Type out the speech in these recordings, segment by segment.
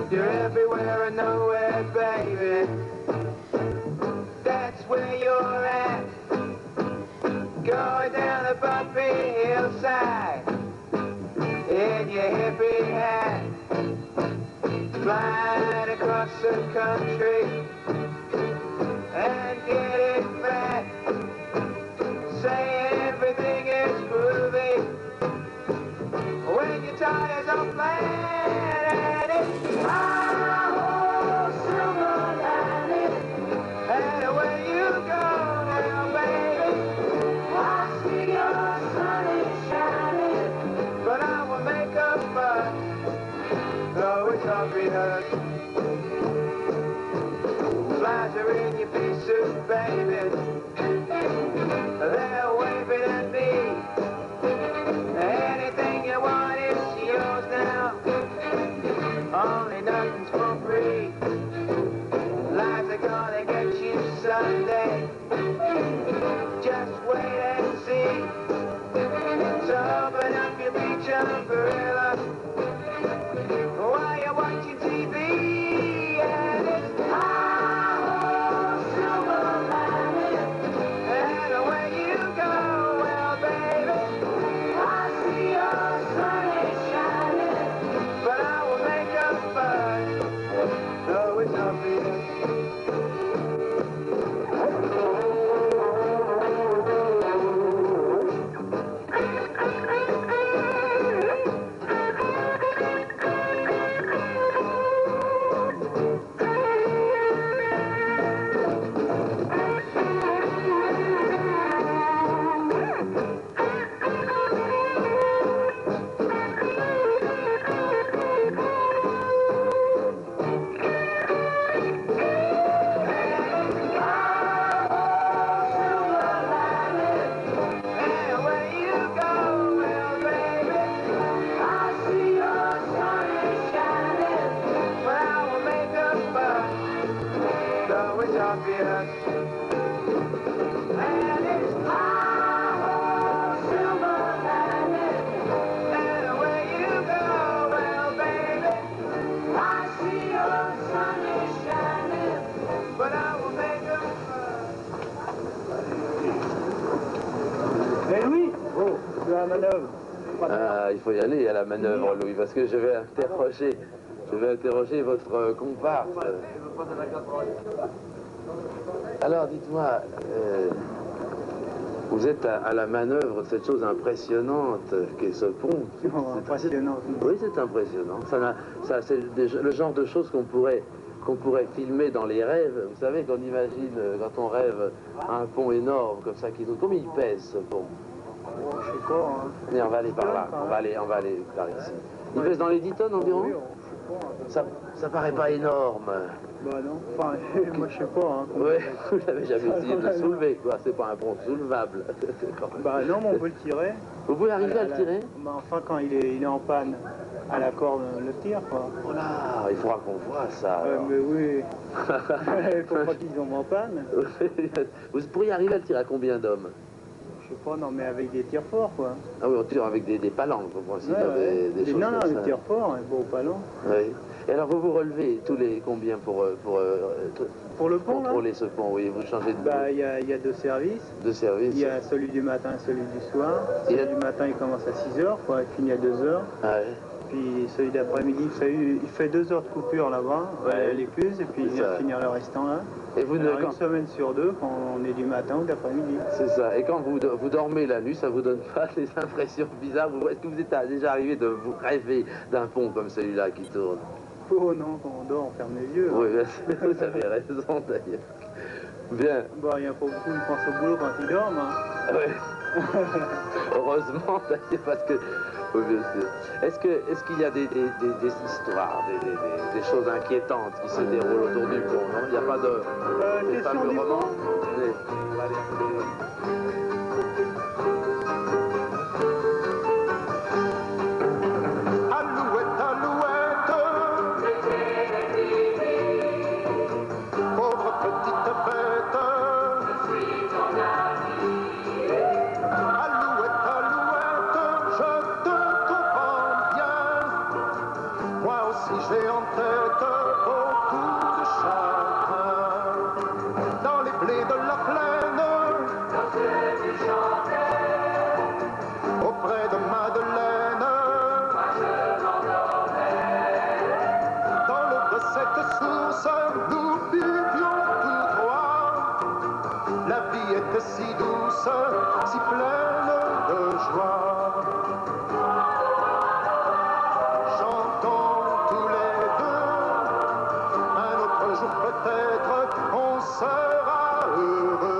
You're everywhere and nowhere, baby. That's where you're at. Going down the bumpy hillside in your hippie hat. Flying across the country and getting fat. Saying everything is groovy when your tires are flat. And it's oh, silver lining. And away you go now, baby. I see your sun is shining, but I will make a fuss, though it's obvious. Flies are in your pea suit, baby. They're waving at me. Anything you want is yours now. Only nothing's for free. Lives are gonna get you someday. Just wait and see. So open up your beach umbrella while you're watching TV. And it's oh, silver lining. And away you go, well, baby. I see your sun is shining, but I will make a fuss, though it's obvious. Mais Louis, oh, tu as la manœuvre. Ah, il faut y aller à la manœuvre, Louis, parce que je vais interroger votre comparse. Alors, dites-moi, vous êtes à la manœuvre de cette chose impressionnante qu'est ce pont. Impressionnant. Oui, c'est impressionnant. C'est le genre de choses qu'on pourrait filmer dans les rêves. Vous savez qu'on imagine, quand on rêve, un pont énorme comme ça qui nous... Combien il pèse, ce pont? Oh, je sais pas. Hein. Mais on va aller par là. On va aller par ici. Il pèse dans les 10 tonnes environ? Oui, je sais pas. Ça paraît pas énorme. Bah non. Enfin, moi je sais pas. Hein, oui, vous n'avez jamais essayé de le soulever, quoi. C'est pas un pont soulevable. Bah non, mais on peut le tirer. Vous pouvez arriver à le tirer? Bah enfin, quand il est en panne, à la corde, on le tire, quoi. Oh là, il faudra qu'on voit ça. Mais oui. Il faut pas qu'ils tombent en panne. Vous pourriez arriver à le tirer à combien d'hommes? Je sais pas, non, mais avec des tirs forts, quoi. Ah oui, on tire avec des palanques, vous pensez, ouais. des choses non, comme des ça. tirs forts, un beau palanque. Oui. Et alors, vous relevez tous les combien pour le pont, là? Contrôler ce pont, oui, vous changez de... Bah, il y a deux services. Deux services. Il y a celui du matin et celui du soir. Celui du matin, il commence à 6 h, quoi, il finit à 2 h. Ah ouais. Puis celui d'après-midi, il fait 2 heures de coupure là-bas, ouais. Les plus, et puis il vient finir le restant là. Et vous alors, une semaine sur deux, quand on est du matin ou d'après-midi. C'est ça. Et quand vous dormez la nuit, ça vous donne pas des impressions bizarres? Est-ce que vous êtes déjà arrivé de vous rêver d'un pont comme celui-là qui tourne? Oh non, quand on dort, on ferme les yeux. Oui, hein. Vous avez raison d'ailleurs. Bien. Bon, il n'y a pas beaucoup qui pensent au boulot quand ils dorment. Hein. Oui. Heureusement d'ailleurs, parce que... Oui, bien sûr. Est-ce qu'il y a des histoires, des choses inquiétantes qui se déroulent autour du pont, non? Il n'y a pas de... des fameux romans? Oui. était si douce, si pleine de joie. Chantons tous les deux, un autre jour peut-être on sera heureux.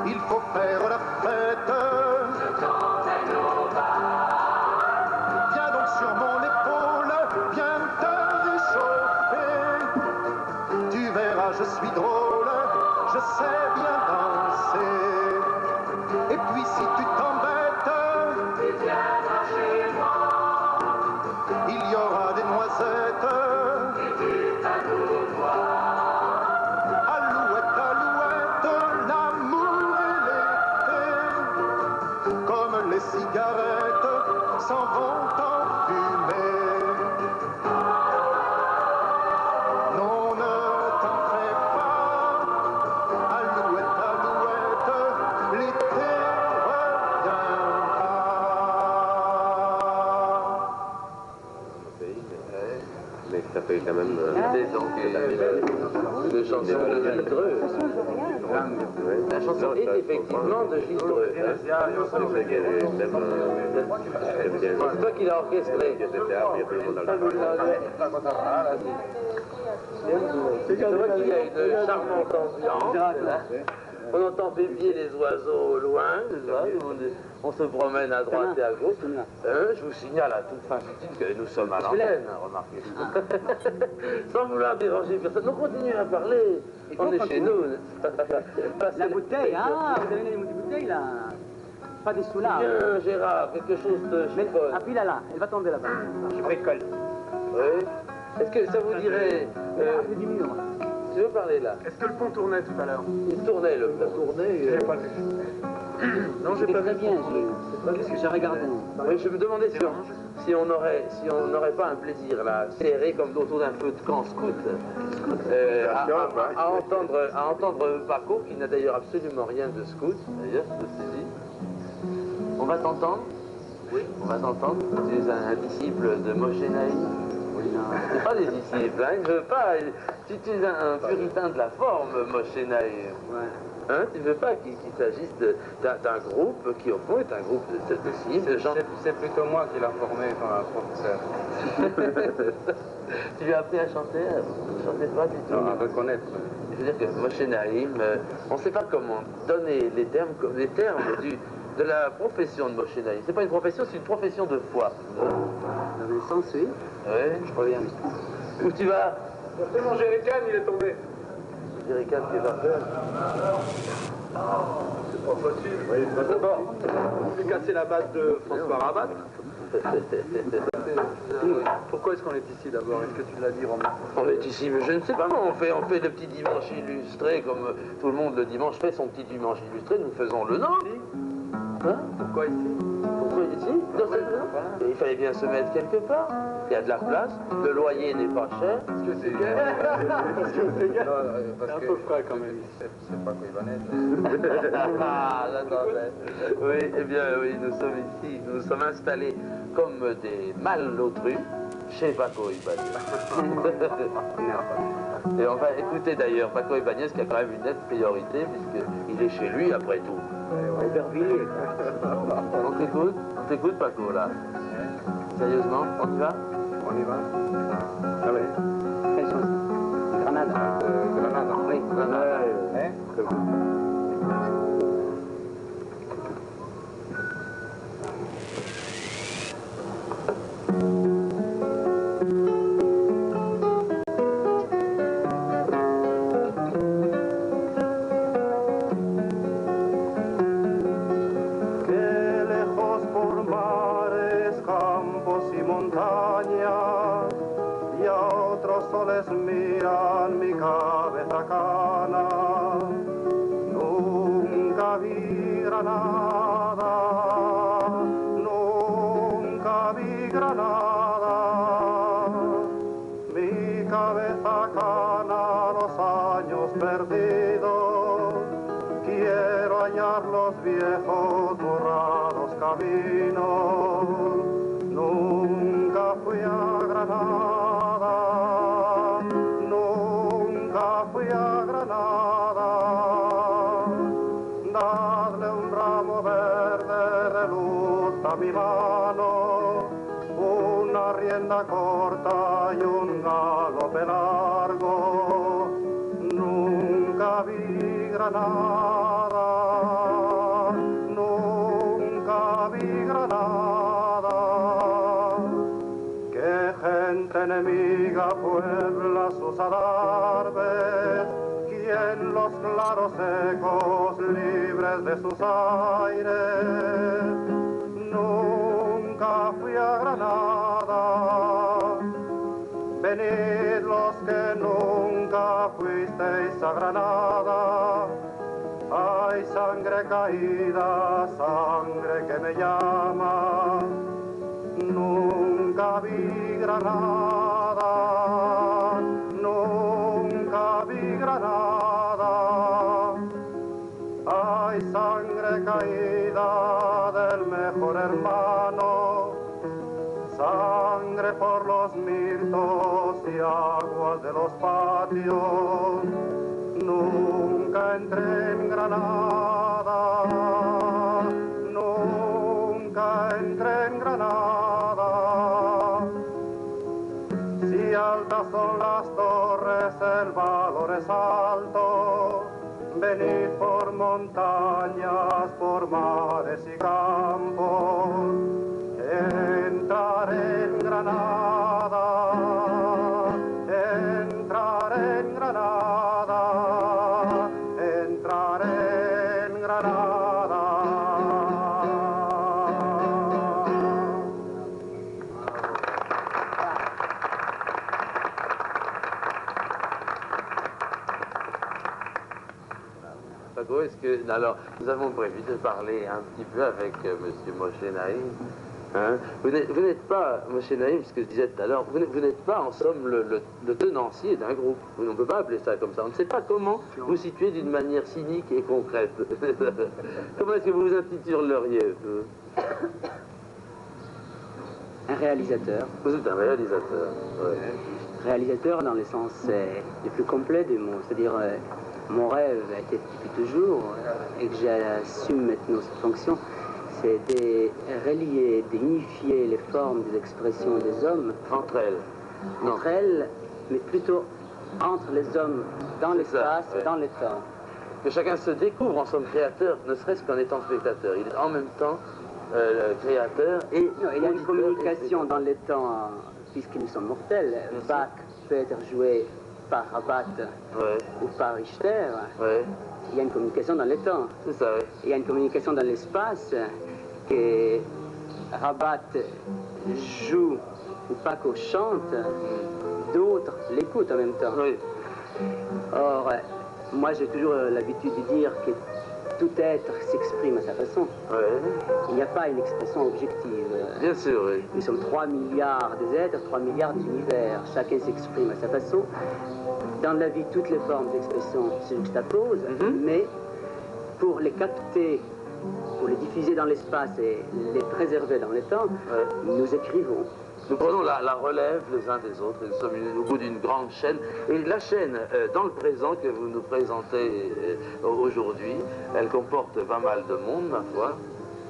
Il faut faire la fête. Viens donc sur mon épaule, viens te réchauffer. Tu verras, je suis drôle, je sais bien danser. Et puis si tu t'embêtes, il y aura des noisettes. Les cigarettes s'en vont en fumée. Non, ne t'en fais pas, alouette, alouette, l'été reviendra. Mais ça fait quand même de chansons de Gilles Dreux. La chanson est effectivement de Gilles Dreux. C'est toi qui l'as orchestré. C'est vrai qu'il y a une charmante ambiance. On entend pépier les oiseaux au loin, on se promène à droite et à gauche. Je vous signale à toute fin utile que nous sommes à l'antenne, remarquez. Sans vouloir déranger personne, nous continuons à parler. On est chez nous. La bouteille, vous avez des bouteilles là. Pas des soulards. Bien, Gérard, quelque chose de chiffonne. Ah, puis là, elle va tomber là-bas. Je bricole. Oui. Est-ce que ça vous dirait... du mur. Tu veux parler là? Est-ce que le pont tournait tout à l'heure? Il tournait, le pont tournait. J'ai pas vu. Non, j'ai pas vu. Très bien, qu'est-ce que j'ai regardé? Oui, je me demandais si on n'aurait pas un plaisir là, serré comme autour d'un feu de camp scout, à entendre Paco, qui n'a d'ailleurs absolument rien de scout, d'ailleurs, ceci dit. On va t'entendre? Oui. On va t'entendre? Tu es un disciple de Moshe Naïm? C'est pas des disciples, hein, il ne veut pas. Tu es un puritain de la forme, Moshe Naïm. Ouais. Hein, tu ne veux pas qu'il s'agisse d'un groupe qui, au fond, est un groupe de disciples. C'est plutôt moi qui l'a formé quand un professeur. Tu lui as appris à chanter? Ne chantais pas du tout? Non, à reconnaître. Je veux dire que Moshe Naïm, on ne sait pas comment donner les termes de la profession de Moshe Naïm. C'est pas une profession, c'est une profession de foi. Dans le sens, oui. Oui. Je reviens. Où tu vas? C'est mon jerrycan, il est tombé. Jerrycan qui va faire. C'est pas facile. Oui, d'abord, on lui casser la batte de François Rabat. Pourquoi est-ce qu'on est ici d'abord? Est-ce que tu l'as dit, Romain? On est ici, mais je ne sais pas. On fait le petit dimanche illustré, comme tout le monde le dimanche fait son petit dimanche illustré. Nous faisons le nôtre. Hein? Pourquoi ici? Pourquoi ici? Dans cette maison? Il fallait bien se mettre quelque part. Il y a de la place, le loyer n'est pas cher. Parce que c'est gay. Parce que c'est gay. C'est un peu frais quand même. C'est pas Ibanez. Ah, j'attendais. Oui, eh bien, oui, nous sommes ici. Nous sommes installés comme des malotrues chez Paco Ibanez. Et on va écouter d'ailleurs Paco Ibanez qui a quand même une nette priorité puisqu'il est chez lui après tout. Aubervilliers. On t'écoute Paco là. Sérieusement, on y va? On y va? Ah oui. Quelle chose? Grenade. Grenade. Oui, Grenade. Hein? Très bon. Miran mi cabeza cana, nunca vi Granada, nunca vi Granada. Mi cabeza cana los años perdidos, quiero hallar los viejos borrados caminos. Nunca fui a Granada, nunca fui a Granada. Dadle un ramo verde de luz a mi mano, una rienda corta y un galope largo. Nunca vi Granada, nunca vi Granada. Qué gente enemiga puebla sus adarves, quien los claros ecos libres de sus aires. Nunca fui a Granada, venid los que nunca fuisteis a Granada. Hay sangre caída, sangre que me llama. Nunca vi Granada, nunca vi Granada. Hay sangre caída del mejor hermano, sangre por los mirtos y aguas de los patios. Nunca entré en Granada, nunca entré en Granada. Si altas son las torres, el valor es alto. Venid por montañas, por mares y campos. Entraré en Granada, entraré en Granada, entraré en Granada. Paco, est-ce que... Alors, nous avons prévu de parler un petit peu avec M. Moshe Naïm. Hein? Vous n'êtes pas, Moshe Naïm, ce que je disais tout à l'heure, vous n'êtes pas en somme le tenancier d'un groupe. On ne peut pas appeler ça comme ça. On ne sait pas comment vous situer d'une manière cynique et concrète. Comment est-ce que vous vous intituleriez? Un réalisateur. Vous êtes un réalisateur. Ouais. Réalisateur dans le sens le plus complet du mot. C'est-à-dire, mon rêve a été depuis toujours, et que j'assume maintenant cette fonction, c'est de relier, d'unifier les formes des expressions des hommes. Entre elles. Entre elles, mais plutôt entre les hommes dans l'espace, ouais, dans le temps. Que chacun se découvre en somme créateur, ne serait-ce qu'en étant spectateur. Il est en même temps créateur et... Non, il y a une communication dans le temps, puisque nous sommes mortels. Bach peut être joué par Rabat, ouais, ou par Richter. Ouais. Il y a une communication dans le temps. C'est ça, oui. Il y a une communication dans l'espace que Rabat joue ou Paco chante, d'autres l'écoutent en même temps. Oui. Or, moi j'ai toujours l'habitude de dire que tout être s'exprime à sa façon. Ouais. Il n'y a pas une expression objective. Bien sûr, oui. Nous sommes 3 milliards d'êtres, 3 milliards d'univers. Chacun s'exprime à sa façon. Dans la vie, toutes les formes d'expression se juxtaposent, mais pour les capter, pour les diffuser dans l'espace et les préserver dans le temps, ouais, nous écrivons. Nous prenons la relève les uns des autres. Nous sommes au bout d'une grande chaîne. Et la chaîne, dans le présent que vous nous présentez aujourd'hui, elle comporte pas mal de monde, ma foi.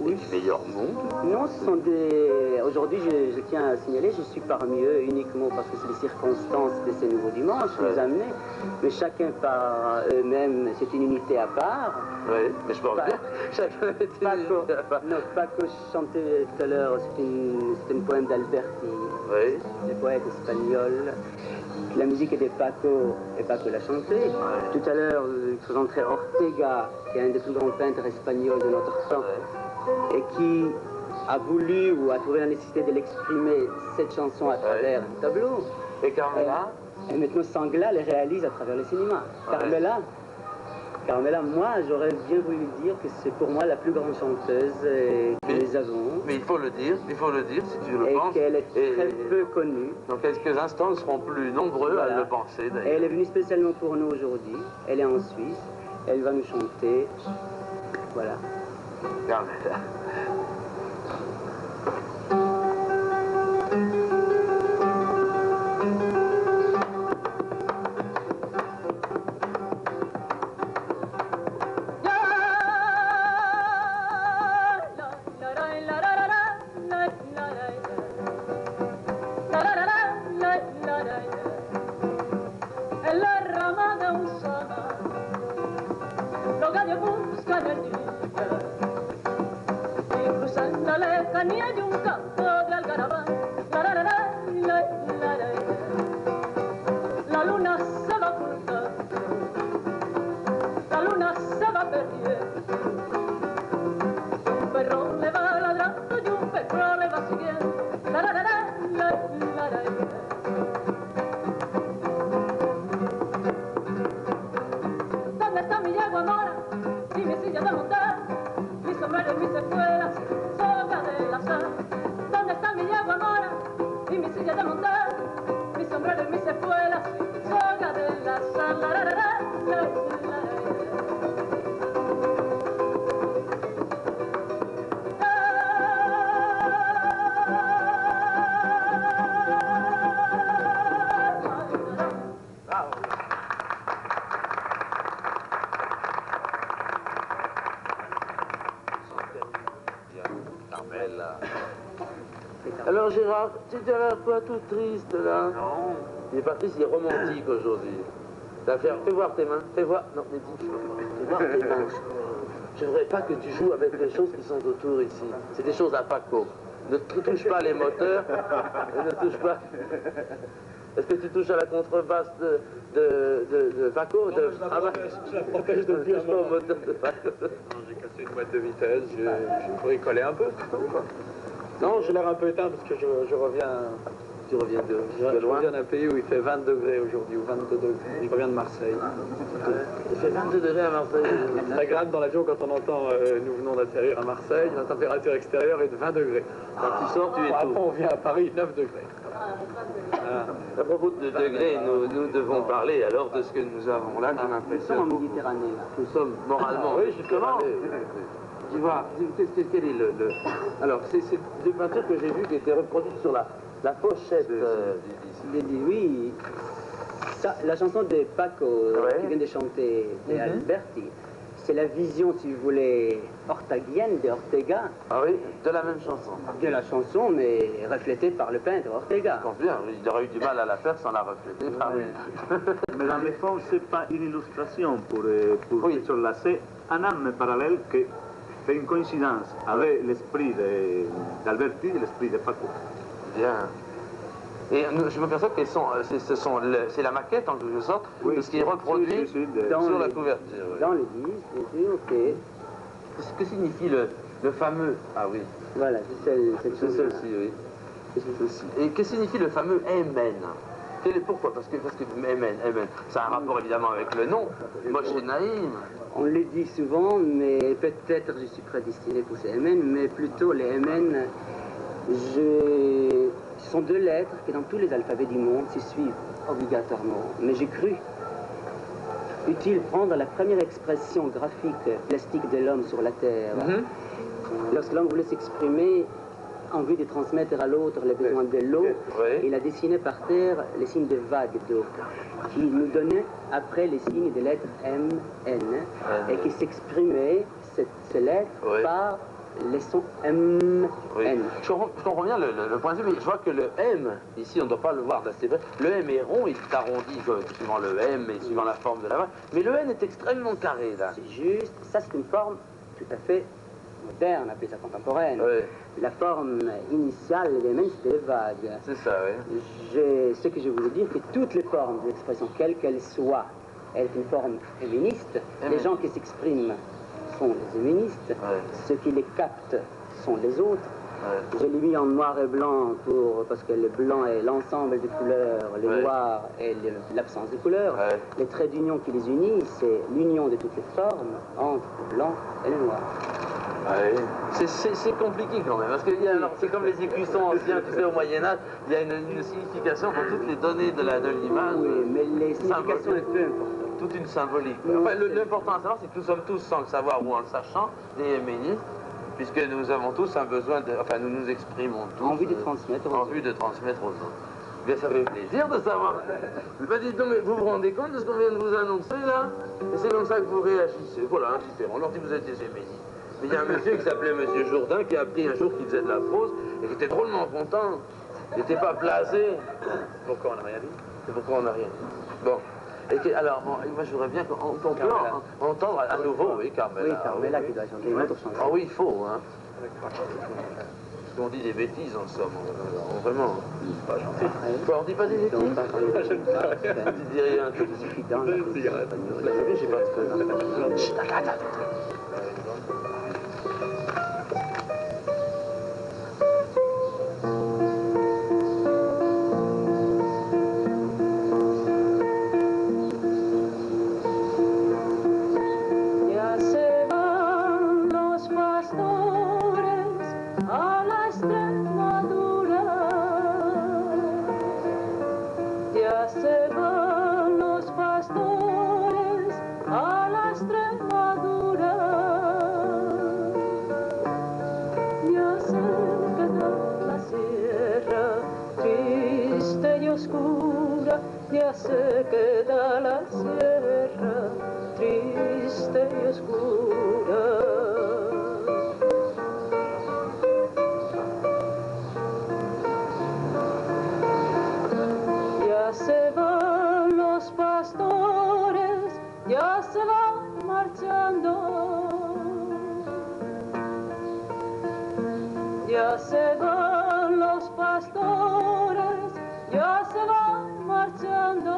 Oui. Du meilleur monde. Non, ce sont des... Aujourd'hui, je tiens à signaler, je suis parmi eux uniquement parce que c'est les circonstances de ces nouveaux dimanches qui nous amenaient. Mais chacun par eux-mêmes, c'est une unité à part. Oui, mais je pense bien. Chacun est une unité à part. Non, Paco chantait tout à l'heure, c'est un poème d'Alberti. Oui. Le poète espagnol. La musique est de Paco, et Paco l'a chanté. Ouais. Tout à l'heure, je présenterai Ortega, qui est un des plus grands peintres espagnols de notre temps. Ouais. Et qui a voulu ou a trouvé la nécessité de l'exprimer, cette chanson, à travers un tableau. Et Carmela et maintenant, Sangla les réalise à travers le cinéma. Ouais. Carmela, Carmela, moi, j'aurais bien voulu dire que c'est pour moi la plus grande chanteuse que nous avons. Mais il faut le dire si tu le penses. Et qu'elle est très peu connue. Dans quelques instants, nous serons plus nombreux à le penser d'ailleurs. Elle est venue spécialement pour nous aujourd'hui. Elle est en Suisse. Elle va nous chanter. Voilà. Carmela. Alors Gérard, tu as l'air pas tout triste là? Non. Il est pas triste, il est romantique aujourd'hui. Fais voir tes mains, fais voir. Non, mais dis, fais voir tes mains. Je ne voudrais pas que tu joues avec les choses qui sont autour ici. C'est des choses à Paco. Ne touche pas les moteurs, ne touche pas. Est-ce que tu touches à la contrebasse de Paco? Je la protège depuis un moment. Moteur de Paco. J'ai cassé une boîte de vitesse, je pourrais coller un peu. Non, j'ai l'air un peu éteint parce que je reviens. Tu reviens de Je loin? reviens d'un pays où il fait 20 degrés aujourd'hui, ou 22 degrés. Je reviens de Marseille. Il fait 22 degrés à Marseille. C'est agréable dans l'avion quand on entend nous venons d'atterrir à Marseille, la température extérieure est de 20 degrés. Quand tu sors, tu es Après, tout. on vient à Paris, 9 degrés. À propos de degrés, nous devons parler alors de ce que nous avons là comme Nous sommes en impression. Méditerranée, là. Nous sommes moralement. Oui, justement. Tu vois, quel est le... Alors, c'est des peintures que j'ai vues qui étaient reproduites sur la pochette du disque. Oui, ça, la chanson de Paco Ouais. qui vient de chanter de Alberti, c'est la vision, si vous voulez, ortegienne de Ortega, Ah oui, de la même chanson. de la chanson, mais reflétée par le peintre Ortega. Je pense bien, il aurait eu du mal à la faire sans la refléter. Ah oui. Mais dans le fond, ce n'est pas une illustration pour Oui. ce son-là, c'est un âme parallèle qui fait une coïncidence avec l'esprit d'Alberti et l'esprit de Paco. Bien. Et je me perçois que c'est la maquette en quelque sorte de ce qui est reproduit sur la couverture. Oui. Dans le disque, bien sûr, que Que signifie le fameux... Ah oui, voilà, c'est cette c'est chose-là. celle-ci, oui. C'est celle-ci. Et que signifie le fameux Amen? Pourquoi? Parce que Amen, ça a un rapport évidemment avec le nom, Moshe Naïm. On le dit souvent, mais peut-être je suis prédestiné pour ces MN, mais plutôt les MN, ce sont deux lettres qui dans tous les alphabets du monde se suivent obligatoirement. Mais j'ai cru utile prendre la première expression graphique plastique de l'homme sur la Terre. Lorsque l'homme voulait s'exprimer en vue de transmettre à l'autre les besoins de l'eau, Oui. il a dessiné par terre les signes de vagues d'eau, qui nous donnaient après les signes des lettres M, N, et qui s'exprimaient, ces lettres, Oui. par les sons M, Oui. N. Je comprends bien le point de vue, mais je vois que le M, ici on ne doit pas le voir d'assez près, le M est rond, il est arrondi suivant le M et suivant la forme de la vague, mais le N est extrêmement carré là. C'est juste, ça c'est une forme tout à fait moderne, appelée ça contemporaine. Oui, La forme initiale des M, c'était les vagues. c'est ça, oui. Ce que je voulais dire, que toutes les formes d'expression, quelles qu'elles soient, elles sont une forme féministe. Les gens qui s'expriment sont les féministes. Ouais. Ceux qui les captent sont les autres. Je l'ai mis en noir et blanc parce que le blanc est l'ensemble des couleurs, le noir est l'absence de couleurs. Les traits d'union qui les unissent, c'est l'union de toutes les formes entre le blanc et le noir. C'est compliqué quand même, parce que c'est comme les écussons anciens, tu sais, au Moyen-Âge, il y a une signification pour toutes les données de l'image. Oui, mais les significations sont peu importantes. Toute une symbolique. Enfin, l'important à savoir, c'est que nous sommes tous, sans le savoir ou en le sachant, des héménistes, puisque nous avons tous un besoin de... Enfin, nous nous exprimons tous... En vue de transmettre aux autres. En vue de transmettre aux autres. Bien, ça fait plaisir de savoir. Ben, dites donc, mais vous vous rendez compte de ce qu'on vient de vous annoncer, là? Et c'est comme ça que vous réagissez. Voilà, indifférent. On leur dit que vous êtes des héménistes. Mais il y a un monsieur qui s'appelait Monsieur Jourdain qui a appris un jour qu'il faisait de la prose et qui était drôlement content. Il n'était pas blasé. Pourquoi on n'a rien dit? C'est pourquoi on n'a rien dit. Bon. Alors, moi je voudrais bien qu'on peut entendre à nouveau, oui, Carmela. Oui, Carmela qui doit chanter une autre chanson. Ah oui, il faut, hein. On dit des bêtises en somme, vraiment. Quoi, on dit pas des bêtises? Tu dis rien. Je suis dans la cigarette. J'ai pas de feu. Ya se queda la sierra triste y oscura. Ya se van los pastores, ya se van marchando. Ya se van los pastores, ya se van marchando.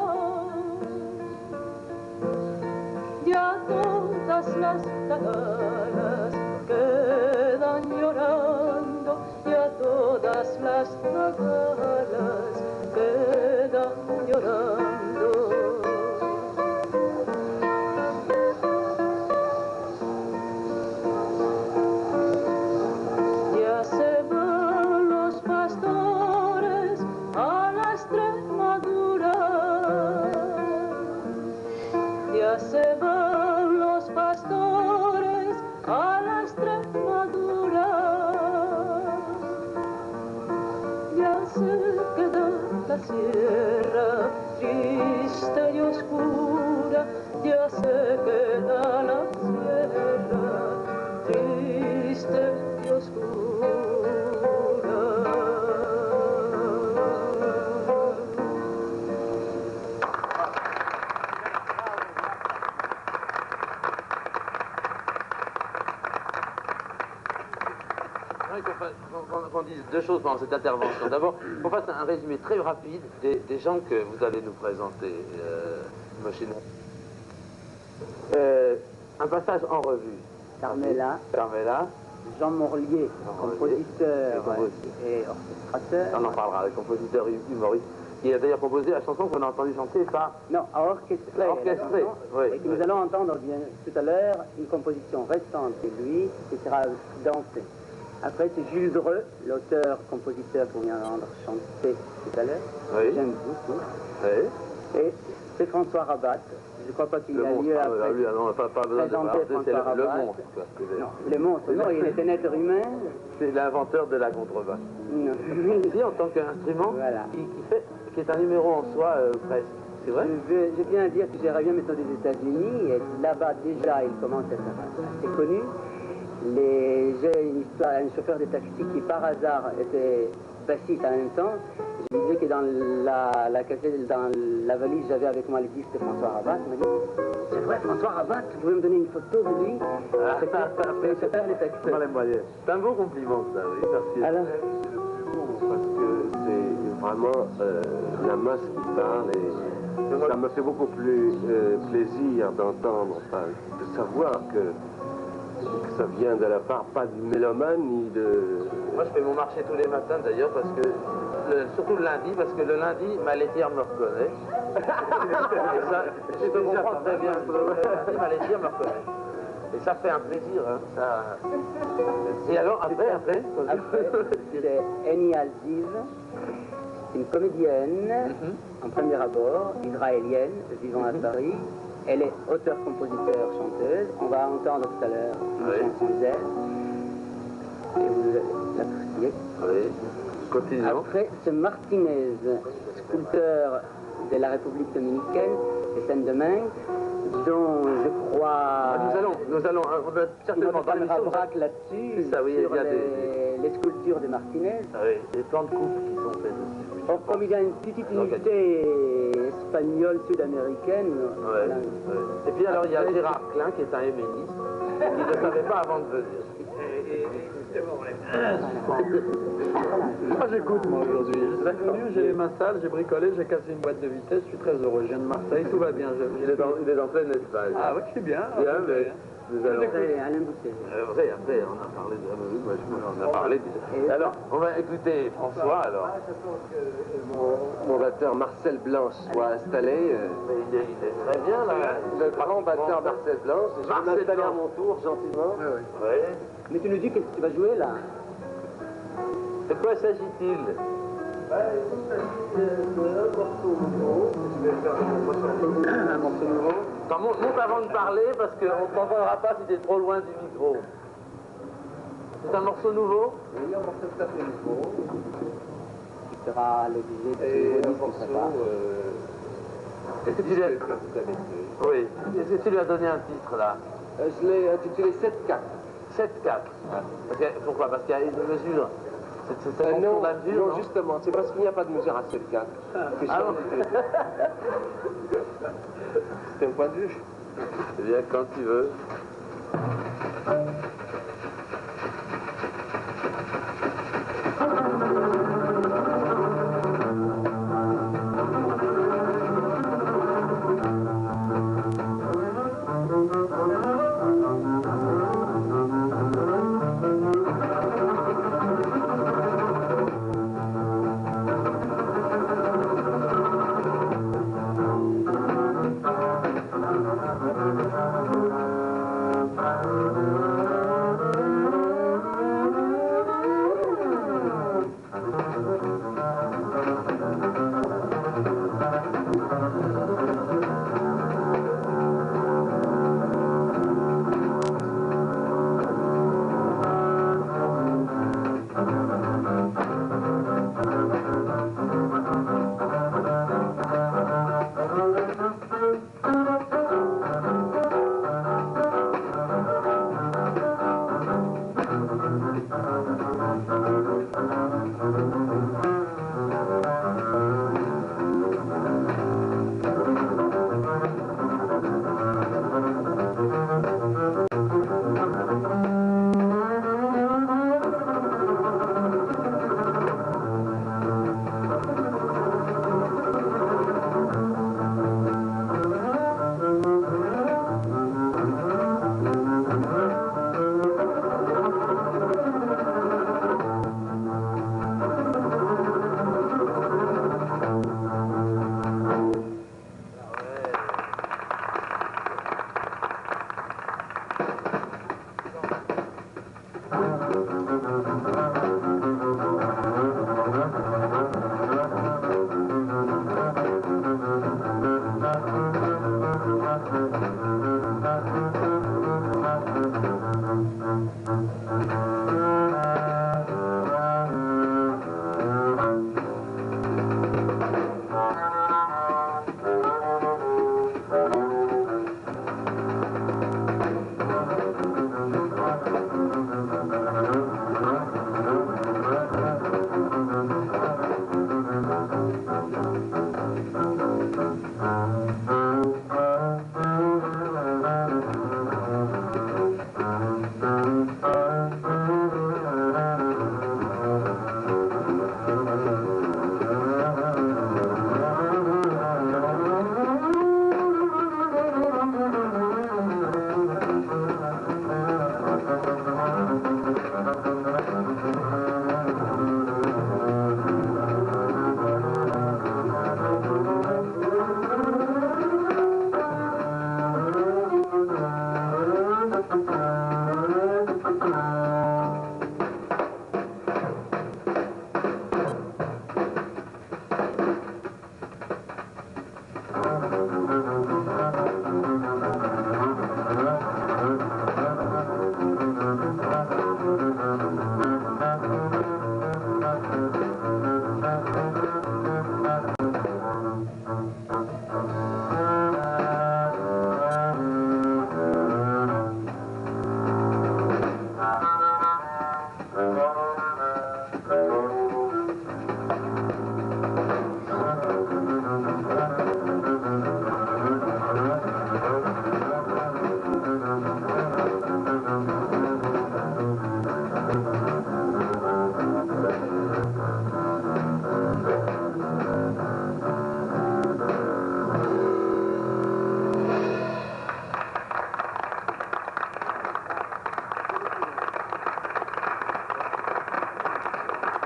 Ya todas las tagalas quedan llorando, ya todas las tagalas quedan llorando. Ya se van los pastores a la Extremadura. Ya se van los pastores a la Extremadura. Ya se queda la sierra triste y oscura. Ya se queda la sierra triste y oscura. Qu'on dise deux choses pendant cette intervention. D'abord, qu'on fasse un résumé très rapide des gens que vous allez nous présenter, Moschino. Un passage en revue. Carmela, Jean Morlier, compositeur et orchestrateur. On en parlera, le compositeur humoriste, qui a d'ailleurs composé la chanson qu'on a entendue chanter par... Non, orchestré. Oui. Et que nous allons entendre bien tout à l'heure une composition récente de lui qui sera dansée. Après, c'est Jules Dreux, l'auteur-compositeur qu'on vient d'entendre chanter tout à l'heure. Oui. J'aime beaucoup. Oui. Et c'est François Rabat. Je ne crois pas qu'il a lieu à pas besoin de parler, c'est le monstre. Non, le monstre, non, il est un être humain. C'est l'inventeur de la contrebasse. Non. Si, en tant qu'instrument, Voilà. qui est un numéro en soi, presque. C'est vrai? Je viens de dire que j'irais bien maintenant des États-Unis, et là-bas déjà il commence à être assez connu. J'ai une histoire, un chauffeur de taxi qui par hasard était bassiste en même temps. Je lui disais que dans la valise j'avais avec moi le disque de François Rabat. Il m'a dit, c'est vrai François Rabat, vous pouvez me donner une photo de lui? C'est chauffeur de taxi. C'est un bon compliment ça, oui, merci. Alors, Parce que c'est vraiment la masse qui parle et ça me fait beaucoup plus plaisir d'entendre, enfin, de savoir que Ça vient de la part pas du mélomane ni de... Moi, je fais mon marché tous les matins d'ailleurs, parce que surtout le lundi, parce que le lundi, ma laitière me reconnaît. Et ça, je peux comprendre très bien. Le lundi, ma laitière me reconnaît. Et ça fait un plaisir. Hein, ça... Et alors, après c'est Eni Alziz, une comédienne, en premier abord, israélienne, vivant à Paris. Elle est auteure, compositeur, chanteuse. On va entendre tout à l'heure une chanson d'elle. Et vous l'appréciez. Oui, continuons. Après, c'est Martinez, sculpteur de la République dominicaine, de Saint-Domingue, dont je crois... Nous allons, on va certainement parler un braque là-dessus, ça, oui, sur il y a les sculptures de Martinez. Ah oui, des plans de coupe qui sont faits dessus. Or, comme il y a une petite unité espagnole sud-américaine. Ouais, ouais. Et puis alors il y a Gérard Klein qui est un héméniste, qui ne savait pas avant de venir. Moi j'écoute moi aujourd'hui. Je suis venu, j'ai ma salle, j'ai bricolé, j'ai cassé une boîte de vitesse, je suis très heureux, je viens de Marseille, tout va bien. Il est en pleine Espagne. Ah oui, c'est bien. Bien, mais nous allons... Alain Boutet. Après, on a parlé de... on a parlé de... Alors, on va écouter François, alors. Mon batteur Marcel Blanche soit installé. Il est très bien, là. Le grand batteur Marcel Blanche. Je vais m'installer à mon tour, gentiment. Oui. Mais tu nous dis qu'est-ce que tu vas jouer là? De quoi s'agit-il? Un morceau nouveau. Monte avant de parler parce qu'on ne t'entendra pas si tu es trop loin du micro. C'est un morceau nouveau? Oui, un morceau tout à fait nouveau. Tu seras l'obligé de Et un disque, morceau... Est-ce que tu lui as... Oui. Est-ce que tu lui as donné un titre là? Je l'ai intitulé 7-4. 7-4. Pourquoi? Parce qu'il y a une mesure. C'est la non, mesure, non, justement, c'est parce qu'il n'y a pas de mesure à 7-4. Ah non. C'est un point de vue. Eh bien, quand tu veux.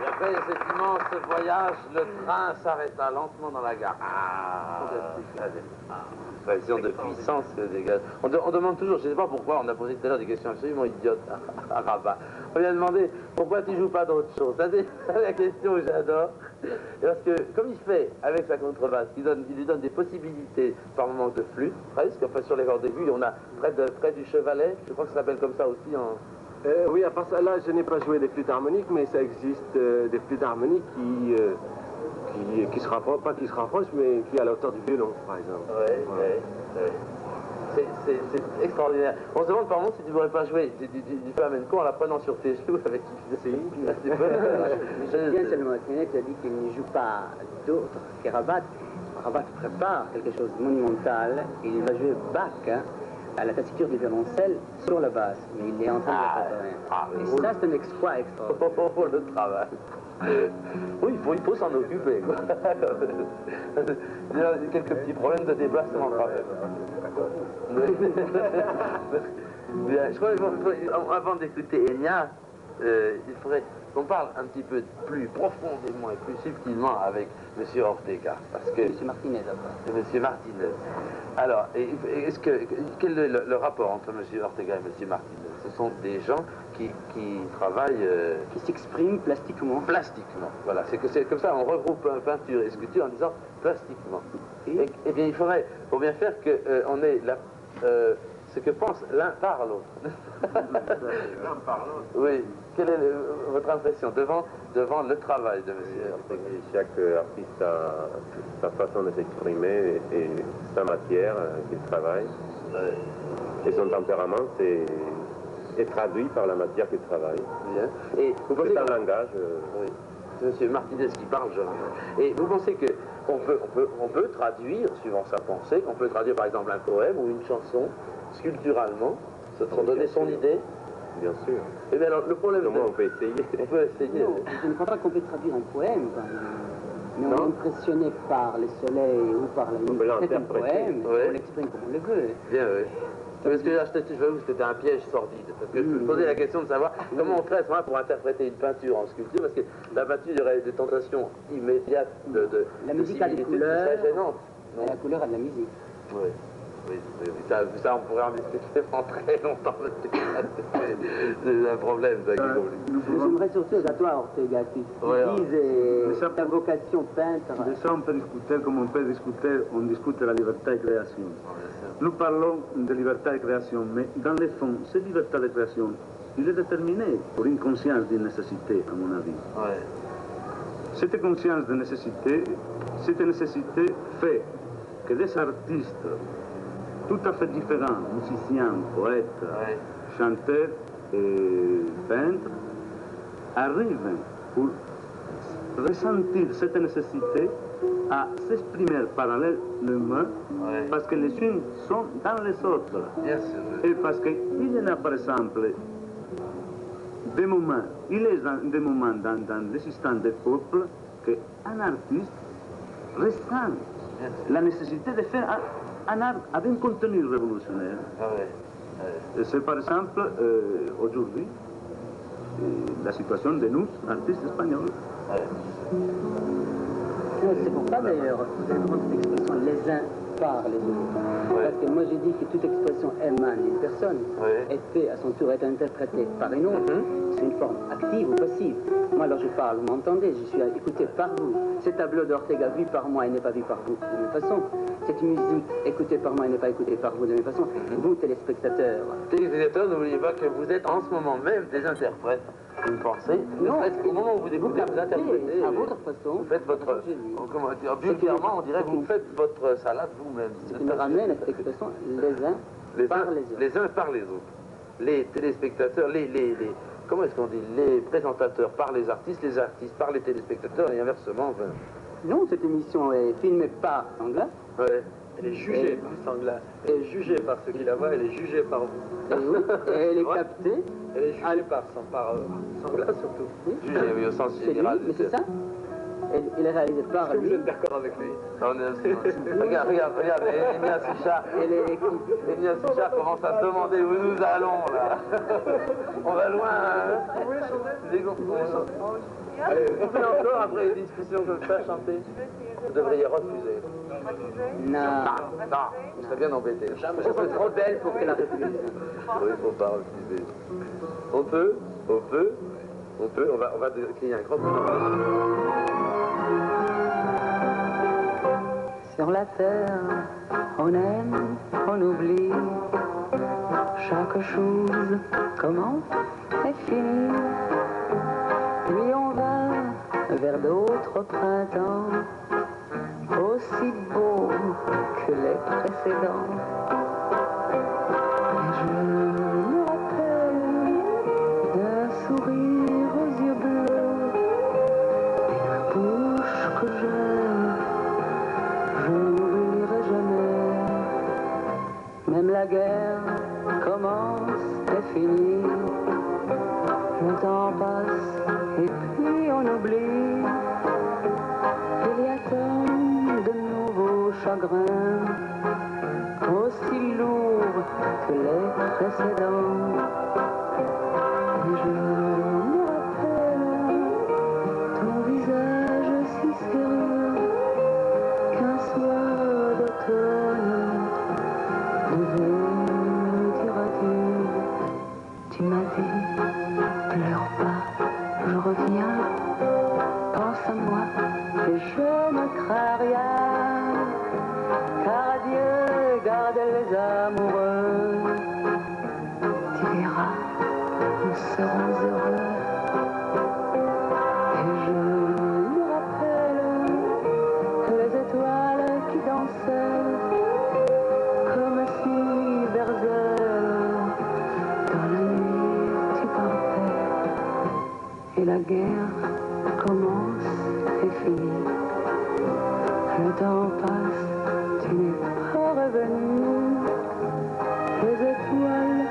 Après cet immense voyage, le train s'arrêta lentement dans la gare. Expression de puissance que dégage. On demande toujours, je ne sais pas pourquoi, on a posé tout à l'heure des questions absolument idiotes à Rabat. On lui a demandé pourquoi tu ne joues pas d'autre chose. C'est la question que j'adore. Parce que, comme il fait avec sa contrebasse, il lui donne des possibilités par moment de flûte, presque. Enfin, sur les cordes aiguës, on a près du chevalet, je crois que ça s'appelle comme ça aussi en. Oui, à part ça, là, je n'ai pas joué des flûtes harmoniques, mais ça existe des flûtes harmoniques qui se rapprochent, pas qui se rapprochent, mais qui à la hauteur du violon, par exemple. Oui. C'est extraordinaire. On se demande par moment si tu ne pourrais pas jouer du flamenco en la prenant sur tes genoux avec qui Bien seulement, Kenneth a dit qu'il ne joue pas d'autre que Rabat. Rabat prépare quelque chose de monumental et il va jouer Bach à la tessiture du violoncelle sur la basse, mais il est en train de préparer. Et ça, c'est un exploit extraordinaire. Pour le travail. Oui, il faut s'en occuper. Quoi. Il y a quelques petits problèmes de déplacement quand même. Bien, je crois qu'avant d'écouter Enya, il faudrait qu'on parle un petit peu plus profondément et plus subtilement avec M. Ortega. Parce que, M. Martinez, après. M. Martinez. Alors, quel est le rapport entre M. Ortega et M. Martinez? Ce sont des gens qui travaillent... qui s'expriment plastiquement. Plastiquement, voilà. C'est comme ça, on regroupe peinture et sculpture en disant plastiquement. Eh bien, il faudrait, pour bien faire, qu'on ait ce que pense l'un par l'autre. L'un par l'autre. Oui. Quelle est votre impression devant le travail de M. Ortega? Chaque artiste a sa façon de s'exprimer et sa matière qu'il travaille. Et son tempérament est traduit par la matière qu'il travaille. Bien. Et vous pensez c'est un langage. Oui. C'est M. Martinez qui parle, je rappelle. Et vous pensez qu'on peut traduire, suivant sa pensée, qu'on peut traduire par exemple un poème ou une chanson sculpturalement, sans donner son idée? Bien sûr. Et bien alors, le problème... Comment on peut essayer? On peut essayer. Non, je ne crois pas qu'on peut traduire un poème, par exemple. Mais on est impressionné par les soleils ou par la nuit. C'est un poème, on l'exprime comme on le veut. Bien, oui. Parce que là, je vais vous que c'était un piège sordide. Parce que je me posais la question de savoir comment on ferait à ce moment-là pour interpréter une peinture en sculpture. Parce que la peinture, il y aurait des tentations immédiates de la musique a des couleurs. C'est très gênant. Et la couleur a de la musique. Oui. Oui. Ça, on pourrait en discuter pendant très longtemps. C'est un problème. J'aimerais surtout à toi, Ortega, qui dise ta vocation peintre. De ça, on peut discuter comme on peut discuter, on discute la liberté de création. Nous parlons de liberté de création, mais dans le fond, cette liberté de création, il est déterminé par une conscience d'une nécessité, à mon avis. Ouais. Cette conscience de nécessité, cette nécessité fait que des artistes tout à fait différents, musiciens, poètes, chanteurs et peintres, arrivent pour ressentir cette nécessité à s'exprimer parallèlement parce que les unes sont dans les autres. Bien sûr. Et parce qu'il y a par exemple des moments, il est des moments dans l'existence des peuples qu'un artiste ressent la nécessité de faire un art avec un contenu révolutionnaire. C'est par exemple aujourd'hui la situation de nous, artistes espagnols. C'est pour ça d'ailleurs, vous allez prendre cette expression les uns par les autres. Parce que moi j'ai dit que toute expression émane d'une personne et peut à son tour être interprétée par une autre. C'est une forme active ou passive. Moi alors je parle, vous m'entendez, je suis écouté par vous. Ce tableau d'Ortega vu par moi et n'est pas vu par vous de la même façon. Cette musique écoutée par moi et n'est pas écoutée par vous de la même façon. Vous, téléspectateurs. Téléspectateurs, n'oubliez pas que vous êtes en ce moment même des interprètes. Vous pensez, au moment où vous écoutez, vous interprétez. À votre façon. Vous faites votre. Comment dire, vulgairement, on dirait que vous faites votre salade vous-même. Ce qui me ramène à cette expression les uns par les autres. Les uns par les autres. Les téléspectateurs, comment est-ce qu'on dit, les présentateurs par les artistes par les téléspectateurs et inversement. Ben. Non, cette émission est filmée par Sanglas. Ouais. Elle est jugée par Sanglas. Elle est jugée par ceux qui la voient, elle est jugée par vous. Et oui, et elle est Ouais. captée. Elle est jugée par Sanglas surtout. Oui. Jugée, oui, au sens C'est lui, général. mais c'est ça. Elle est réalisée par Est-ce que vous lui. êtes d'accord avec lui? Regarde, Enya Sichar. Elle est l'équipe. Enya Sichar commence à se demander où nous allons là. On va loin. Hein. Allez, on fait encore après une discussion comme ça, chanter. Vous devriez refuser. Non. Non, vous serez bien embêté. Je suis trop belle pour qu'elle refuse. Oui, il ne faut pas refuser. On peut, on va crier un grand Sur la terre, on aime, on oublie. Chaque chose commence et finit. Puis on va vers d'autres printemps, aussi beaux que les précédents. Et je me rappelle d'un sourire aux yeux bleus, une bouche que j'aime. Je n'oublierai jamais. Même la guerre commence et finit. Le temps passe et puis on oublie. Il y a tant de nouveaux chagrins, aussi lourds que les précédents. Et je me rappelle ton visage si sérieux qu'un soir d'automne devait me dire adieu. Tu m'as dit, pleure pas, je reviens, pense à moi et je ne crains rien, car Dieu garde les amoureux. Tu verras, nous serons heureux. Et je me rappelle les étoiles qui dansaient comme si vers elles dans la nuit tu partais. Et la guerre commence et finit. Le temps passe, tu n'es pas revenu. Les étoiles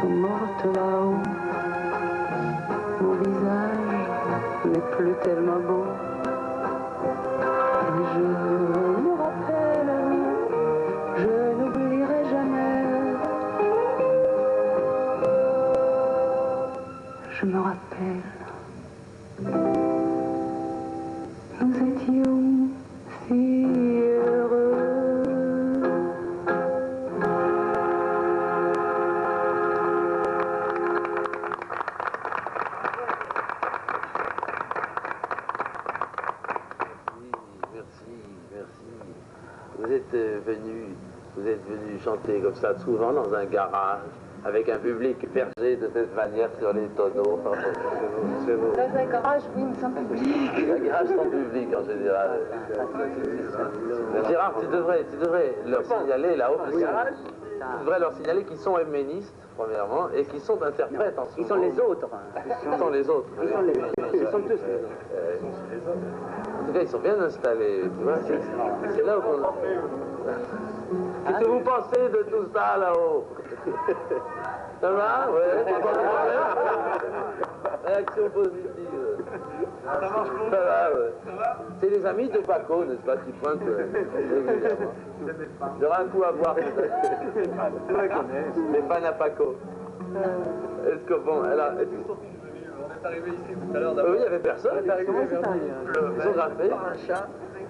sont mortes là-haut. Mon visage n'est plus tellement beau. Et je me rappelle, je n'oublierai jamais. Je me rappelle, nous étions si heureux. Vous êtes venu chanter comme ça souvent dans un garage, avec un public perché de cette manière sur les tonneaux. Dans un garage, oui, mais sans public. Un garage sans public en général. Gérard, tu devrais leur signaler là-haut. Tu devrais leur signaler qu'ils sont héménistes, premièrement, et qu'ils sont interprètes en ce Ils sont moment. les autres. Ils sont les autres. Ils sont tous les autres. En tout cas, ils sont bien installés. Tu vois, c'est là où on... Qu'est-ce que vous pensez de tout ça là-haut? Ça va? Ouais, pas de problème. Réaction positive. Ça va, ouais. C'est les amis de Paco, n'est-ce pas, qui pointent régulièrement. Il y aura un coup à boire. C'est vrai qu'on est. Les fans à Paco. Est-ce que bon, alors... On est arrivé ici tout à l'heure Oui, il n'y avait personne. Ils ont grimpé.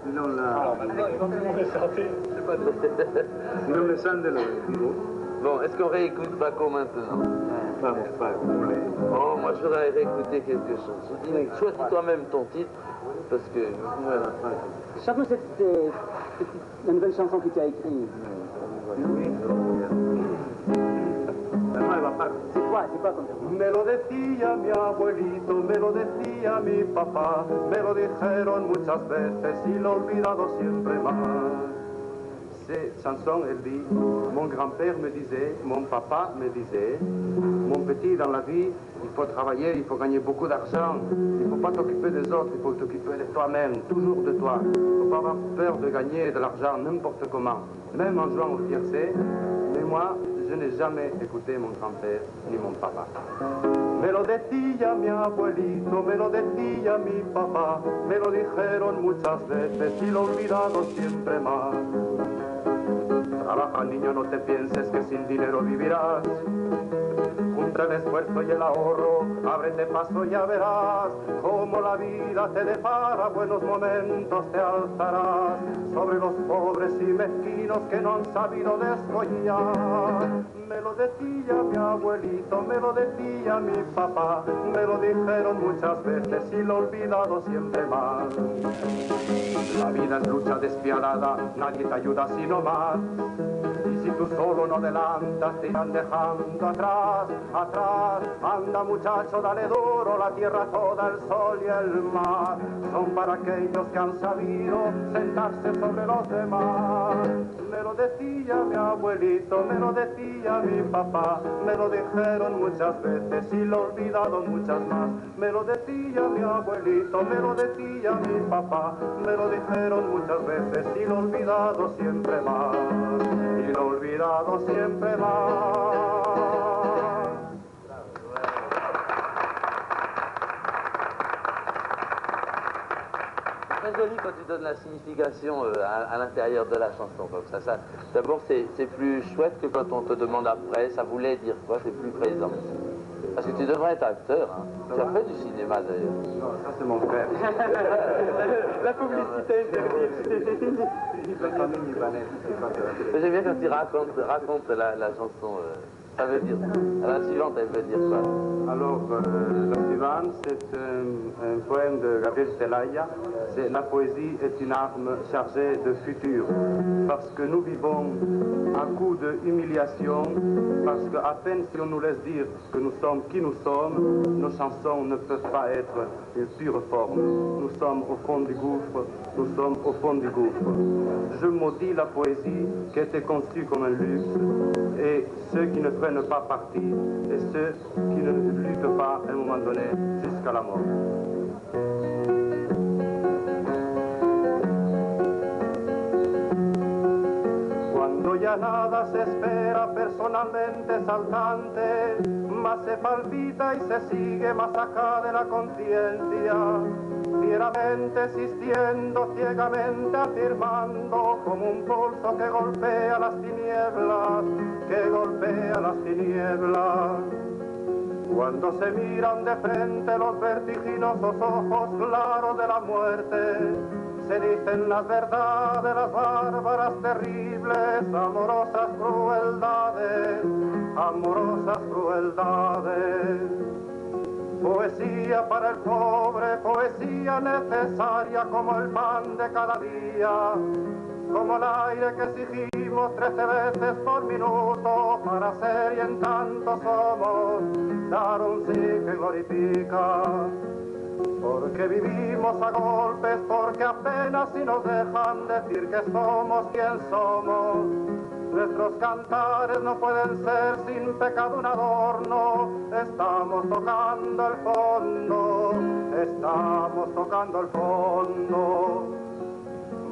Non, là. On est sorti. C'est pas de... Non le sang de l'eau. Bon, est-ce qu'on réécoute Paco maintenant? Vamos, Paco. Oh, moi je voudrais réécouter quelque chose. Choisis toi-même ton titre, parce que... Voilà. Chante-nous la nouvelle chanson que tu as écrite. C'est quoi comme ça? Me lo decía mi abuelito, me lo decía mi papá, me lo dijeron muchas veces y lo he olvidado siempre más. cette chanson, elle dit, mon grand-père me disait, mon papa me disait, mon petit, dans la vie, il faut travailler, il faut gagner beaucoup d'argent, il ne faut pas t'occuper des autres, il faut t'occuper de toi-même, toujours de toi. Il ne faut pas avoir peur de gagner de l'argent n'importe comment, même en jouant au tiercé. Mais moi, je n'ai jamais écouté mon grand-père ni mon papa. Me lo decía mi abuelito, me lo decía mi papá, me lo dijeron muchas veces y lo he olvidado siempre más. Trabaja, niño, no te pienses que sin dinero vivirás. Junta el esfuerzo y el ahorro, ábrete paso y ya verás cómo la vida te depara, buenos momentos te alzarás sobre los pobres y mezquinos que no han sabido descollar. Me lo decía mi abuelito, me lo decía mi papá, me lo dijeron muchas veces y lo he olvidado siempre más. La vida es lucha despiadada, nadie te ayuda sino más. Y si tú solo no adelantas, te irán dejando atrás, atrás. Anda muchacho, dale duro, la tierra toda, el sol y el mar son para aquellos que han sabido sentarse sobre los demás. Me lo decía mi abuelito, me lo decía mi papá, me lo dijeron muchas veces y lo he olvidado muchas más. Me lo decía mi abuelito, me lo decía mi papá, me lo dijeron muchas veces y lo he olvidado siempre más. Y lo he olvidado siempre más. Très joli quand tu donnes la signification à l'intérieur de la chanson. Comme ça. D'abord, c'est plus chouette que quand on te demande après, ça voulait dire quoi, c'est plus présent. Parce que tu devrais être acteur, hein. Tu as fait du cinéma d'ailleurs. Non, ça c'est mon frère. La publicité interdite. La famille libanaise. J'aime bien quand tu racontes la chanson. Ça veut dire, la suivante, elle veut dire quoi? Alors, la suivante, c'est un poème de Gabriel Celaya. C'est la poésie est une arme chargée de futur. Parce que nous vivons un coup d'humiliation, parce qu'à peine si on nous laisse dire que nous sommes qui nous sommes, nos chansons ne peuvent pas être une pure forme. Nous sommes au fond du gouffre, nous sommes au fond du gouffre. Je maudis la poésie qui était conçue comme un luxe, et ceux qui ne prennent pas parti, et ceux qui ne luttent pas à un moment donné jusqu'à la mort. Cuando ya nada se espera personalmente saltante, más se palpita y se sigue más acá de la conciencia, fieramente existiendo, ciegamente afirmando, como un pulso que golpea las tinieblas, que golpea las tinieblas. Cuando se miran de frente los vertiginosos ojos claros de la muerte, se dicen las verdades, las bárbaras, terribles, amorosas crueldades, amorosas crueldades. Poesía para el pobre, poesía necesaria como el pan de cada día, como el aire que exigimos 13 veces por minuto para ser y en tanto somos, dar un sí que glorifica. Porque vivimos a golpes, porque apenas si nos dejan decir que somos quien somos. Nuestros cantares no pueden ser sin pecado un adorno. Estamos tocando el fondo, estamos tocando el fondo.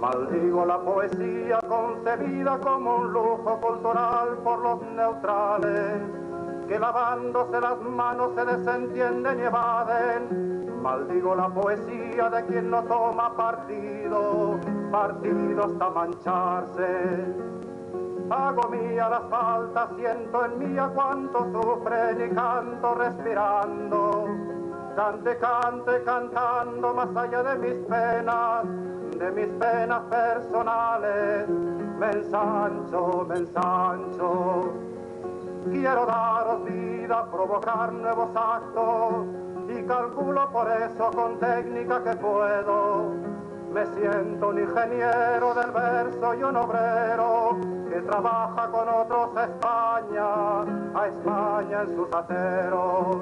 Maldigo la poesía concebida como un lujo cultural por los neutrales, que lavándose las manos se desentienden y evaden. Maldigo la poesía de quien no toma partido, partido hasta mancharse. Hago mía las faltas, siento en mí a cuánto sufren y canto respirando. Cante, cante, cantando más allá de mis penas personales. Me ensancho, me ensancho. Quiero daros vida, provocar nuevos actos y calculo por eso con técnica que puedo. Me siento un ingeniero del verso y un obrero que trabaja con otros a España en sus aceros.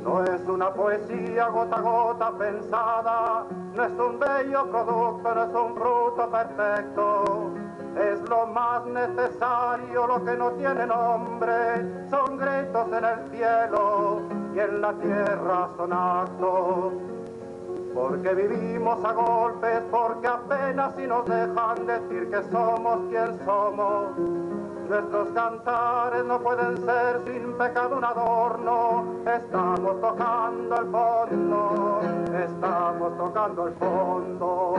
No es una poesía gota a gota pensada, no es un bello producto, no es un fruto perfecto. es lo más necesario, lo que no tiene nombre, son gritos en el cielo y en la tierra son actos. Porque vivimos a golpes, porque apenas si nos dejan decir que somos quien somos. Nuestros cantares no pueden ser sin pecado un adorno. Estamos tocando el fondo, estamos tocando el fondo.